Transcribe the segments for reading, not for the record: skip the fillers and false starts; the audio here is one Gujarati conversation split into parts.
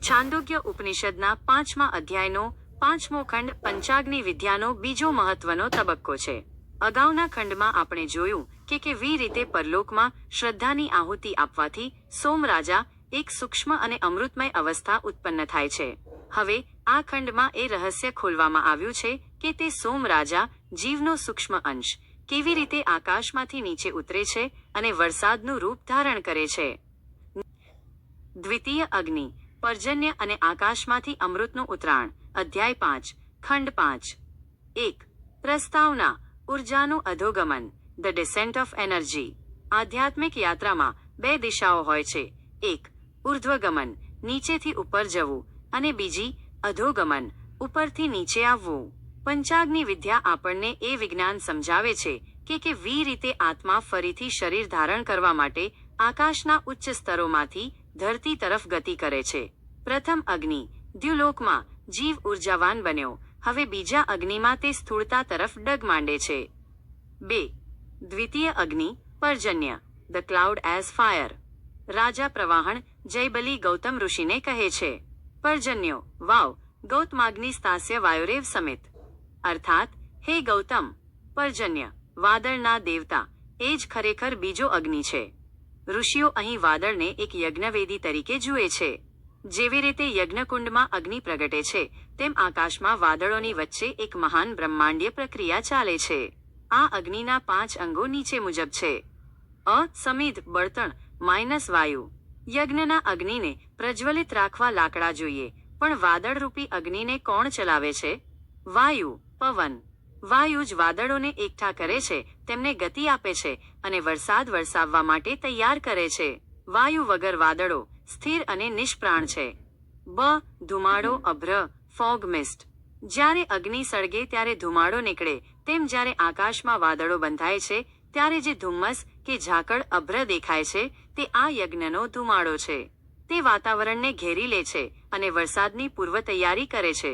છાંદોગ્ય ઉપનિષદના 5મા અધ્યાયનો 5મો ખંડ પંચાગ્નિ વિદ્યાનો બીજો મહત્વનો તબક્કો છે. અગાઉના ખંડમાં આપણે જોયું કે કેવી રીતે પરલોકમાં શ્રદ્ધાની આહુતિ આપવાથી સોમરાજા એક સૂક્ષ્મ અને અમૃતમય અવસ્થા ઉત્પન્ન થાય છે. હવે આ ખંડમાં એ રહસ્ય ખોલવામાં આવ્યું છે કે તે સોમરાજા જીવનો સૂક્ષ્મ અંશ કેવી રીતે આકાશમાંથી નીચે ઉતરે છે અને વરસાદનું રૂપ ધારણ કરે છે. દ્વિતીય અગ્નિ, પર્જન્ય અને આકાશમાંથી અમૃતનું ઉતરાણ. અધ્યાય 5, ખંડ 5. 1. પ્રસ્તાવના. ઉર્જાનું અધોગમન, ધ ડિસેન્ટ ઓફ એનર્જી. આધ્યાત્મિક યાત્રામાં 2 દિશાઓ હોય છે. એક, ઉર્ધ્વગમન, નીચેથી ઉપર જવું, અને બીજી, અધોગમન, ઉપરથી નીચે આવવું. પંચાગ્નિ વિદ્યા આપણને એ વિજ્ઞાન સમજાવે છે કે કેવી રીતે આત્મા ફરીથી શરીર ધારણ કરવા માટે આકાશના ઉચ્ચ સ્તરોમાંથી ધરતી તરફ ગતિ કરે છે. પ્રથમ અગ્નિ, દ્યુલોકમાં જીવ ઉર્જાવાન બન્યો. હવે બીજા અગ્નિમાં તે સ્થૂળતા તરફ ડગ માંડે છે. 2. દ્વિતીય અગ્નિ, પર્જન્ય, ધ ક્લાઉડ એઝ ફાયર. રાજા પ્રવાહણ જયબલી ગૌતમ ઋષિને કહે છે, પર્જન્યો, વાવ, ગૌતમાગ્નિસ્તાસ્ય વાયુરેવ સમિત. અર્થાત, હે ગૌતમ, પર્જન્ય, વાદળના દેવતા, એ જ ખરેખર બીજો અગ્નિ છે. ઋષિઓ અહીં વાદળને એક યજ્ઞવેદી તરીકે જુએ છે. જેવી રીતે યજ્ઞકુંડમાં અગ્નિ પ્રગટે છે, તેમ આકાશમાં વાદળોની વચ્ચે એક મહાન બ્રહ્માંડીય પ્રક્રિયા ચાલે છે. આ અગ્નિના 5 અંગો નીચે મુજબ છે. અ. સમિધ, બળતણ, માઇનસ વાયુ. યજ્ઞના અગ્નિને પ્રજ્વલિત રાખવા લાકડા જોઈએ, પણ વાદળરૂપી અગ્નિને કોણ ચલાવે છે? વાયુ, પવન. વાયુ જ વાદળોને એકઠા કરે છે, તેમને ગતિ આપે છે અને વરસાદ વરસાવવા માટે તૈયાર કરે છે. વાયુ વગર વાદળો સ્થિર અને નિષ્પ્રાણ છે. બ. ધુમાડો, અભ્ર, ફોગ મિસ્ટ. જ્યારે અગ્નિ સળગે ત્યારે ધુમાડો નીકળે, તેમ જ્યારે આકાશમાં વાદળો બંધાય છે ત્યારે જે ધુમ્મસ કે ઝાકળ અભ્ર દેખાય છે, તે આ યજ્ઞનો ધુમાડો છે. તે વાતાવરણને ઘેરી લે છે અને વરસાદની પૂર્વ તૈયારી કરે છે.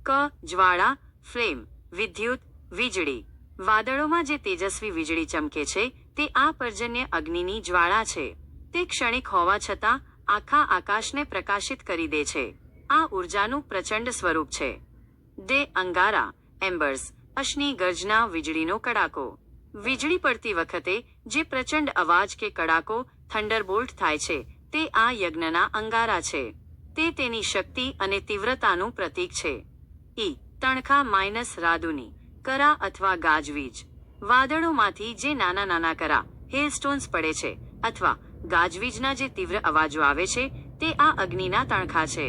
ક. જ્વાળા, ફ્લેમ, વિદ્યુત, વીજળી. વાદળોમાં જે તેજસ્વી વીજળી ચમકે છે તે આ પર્જન્ય અગ્નિની જ્વાળા છે. તે ક્ષણિક હોવા છતાં આખા આકાશને પ્રકાશિત કરી દે છે. આ ઉર્જાનું પ્રચંડ સ્વરૂપ છે. ડે. અંગારા, એમ્બર્સ, અશ્નિ, ગર્જના, વીજળીનો કડાકો. વીજળી પડતી વખતે જે પ્રચંડ અવાજ કે કડાકો થંડરબોલ્ટ થાય છે, તે આ યજ્ઞના અંગારા છે. તે તેની શક્તિ અને તીવ્રતાનું પ્રતીક છે. ઈ. તણખા માઇનસ રાદુની, કરા અથવા ગાજવીજ. વાદળોમાંથી જે નાના નાના કરા, હેલસ્ટોન્સ પડે છે, અથવા ગાજવીજના જે તીવ્ર અવાજો આવે છે, તે આ અગ્નિના તણખા છે.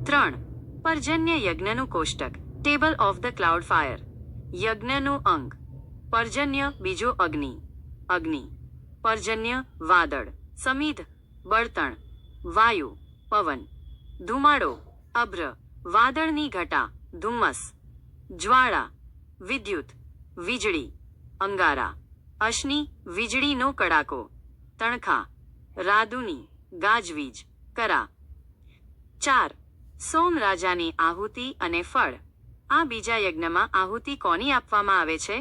3. પર્જન્ય યજ્ઞનું કોષ્ટક, table of the cloud fire. યજ્ઞનું અંગ. પર્જન્ય, બીજો અગ્નિ. અગ્નિ. પર્જન્ય, વાદળ. સમિધ, બળતણ. વાયુ, પવન. ધુમાડો, અભ્ર, વાદળની ઘટા, ધુમ્મસ. જ્વાળા, વિદ્યુત, વીજળી. અંગારા, અશ્નિ, વીજળીનો કડાકો. તણખા, રાદુની, ગાજવીજ, કરા. 4. સોમરાજાની આહુતિ અને ફળ. આ બીજા યજ્ઞમાં આહુતિ કોની આપવામાં આવે છે?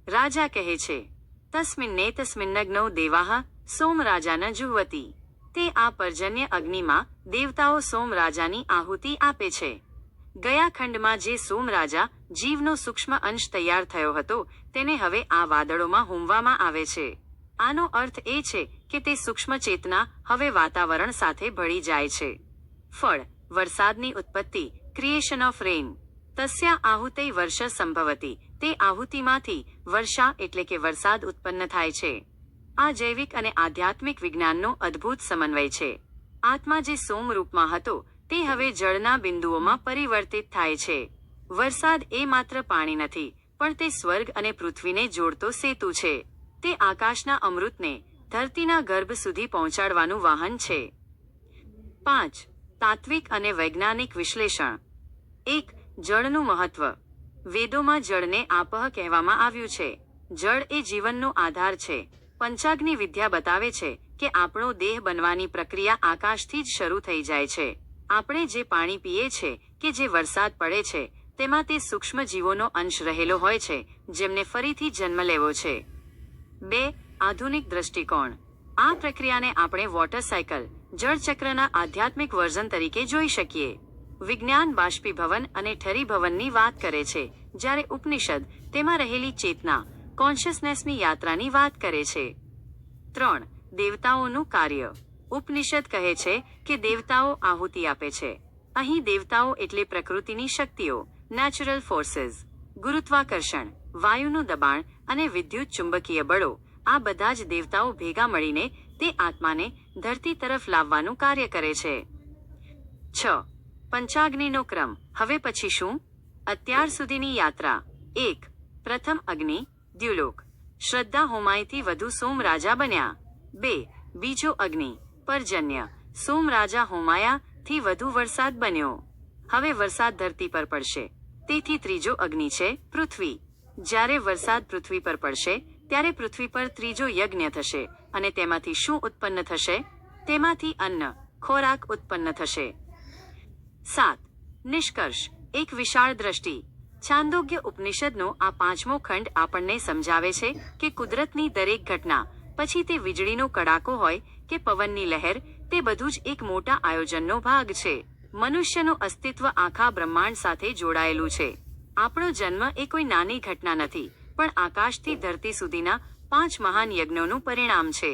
રાજા કહે છે, તસ્મિન્ને તસ્મિન્નગ્નૌ દેવાહ સોમરાજાન જુહ્વતિ. તે આ પર્જન્ય અગ્નિમાં દેવતાઓ સોમરાજાની આહુતિ આપે છે. ગયા ખંડમાં જે સોમરાજા જીવનો સૂક્ષ્મ અંશ તૈયાર થયો હતો, તેને હવે આ વાદળોમાં હોમવામાં આવે છે. આનો અર્થ એ છે કે તે સૂક્ષ્મ ચેતના હવે વાતાવરણ સાથે ભળી જાય છે. ફળ. વરસાદની ઉત્પત્તિ, ક્રિએશન ઓફ રેન. તસ્યા આહુતૈ વર્ષ સંભવતી. તે આહુતિમાંથી વર્ષા એટલે કે વરસાદ ઉત્પન્ન થાય છે. આ જૈવિક અને આધ્યાત્મિક વિજ્ઞાનનો અદ્ભુત સમન્વય છે. આત્મા જે સોમ રૂપમાં હતો, તે હવે જળના બિંદુઓમાં પરિવર્તિત થાય છે. વરસાદ એ માત્ર પાણી નથી, પણ તે સ્વર્ગ અને પૃથ્વીને જોડતો સેતુ છે. તે આકાશના અમૃતને ધરતીના ગર્ભ સુધી પહોંચાડવાનું વાહન છે. 5. તાત્વિક અને વૈજ્ઞાનિક વિશ્લેષણ. 1. જળનું મહત્વ. વેદોમાં જળને આપહ કહેવામાં આવ્યું છે. જળ એ જીવનનો આધાર છે. પંચાગ્નિ વિદ્યા બતાવે છે કે આપણો દેહ બનવાની પ્રક્રિયા આકાશથી જ શરૂ થઈ જાય છે. આપણે જે પાણી પીએ છે કે જે વરસાદ પડે છે, તેમાં તે સૂક્ષ્મ જીવોનો અંશ રહેલો હોય છે, જેમને ફરીથી જન્મ લેવો છે. 2. આધુનિક દ્રષ્ટિકોણ. આ પ્રક્રિયાને આપણે વોટર સાયકલ જળચક્રના આધ્યાત્મિક વર્ઝન તરીકે જોઈ શકીએ. વિજ્ઞાન બાષ્પીભવન અને ઠરીભવનની વાત કરે છે, જ્યારે ઉપનિષદ તેમાં રહેલી ચેતના કોન્શિયસનેસની યાત્રાની વાત કરે છે. 3. દેવતાઓનું કાર્ય. ઉપનિષદ કહે છે કે દેવતાઓ આહુતિ આપે છે. અહીં દેવતાઓ એટલે પ્રકૃતિની શક્તિઓ, નેચરલ ફોર્સીસ, ગુરુત્વાકર્ષણ, વાયુનું દબાણ અને વિદ્યુત ચુંબકીય બળો, આ બધા જ દેવતાઓ ભેગા મળીને તે આત્માને ધરતી તરફ લાવવાનું કાર્ય કરે છે. 6. પંચાગ્નિનો ક્રમ. હવે પછી શું? અત્યાર સુધીની યાત્રા. 1. પ્રથમ અગ્નિ, દ્યુલોક. શ્રદ્ધા હોમાયથી વધુ સોમ રાજા બન્યા. 2. બીજો અગ્નિ, પર્જન્ય. સોમ રાજા હોમાયા થી વધુ વરસાદ બન્યો. હવે વરસાદ ધરતી પર પડશે. તેથી ત્રીજો અગ્નિ છે પૃથ્વી. જ્યારે વરસાદ પૃથ્વી પર પડશે ત્યારે પૃથ્વી પર ત્રીજો યજ્ઞ થશે અને તેમાંથી શું ઉત્પન્ન થશે? તેમાંથી અન્ન, ખોરાક ઉત્પન્ન થશે. 7. નિષ્કર્ષ. એક વિશાળ દ્રષ્ટિ. છાંદોગ્ય ઉપનિષદનો આ 5મો ખંડ આપણને સમજાવે છે કે કુદરતની દરેક ઘટના, પછી તે વીજળીનો કડાકો હોય કે પવનની લહેર, તે બધું જ એક મોટા આયોજનનો ભાગ છે. મનુષ્યનું અસ્તિત્વ આખા બ્રહ્માંડ સાથે જોડાયેલું છે. આપણો જન્મ એ કોઈ નાની ઘટના નથી, પણ આકાશથી ધરતી સુધીના 5 મહાન યજ્ઞોનું પરિણામ છે.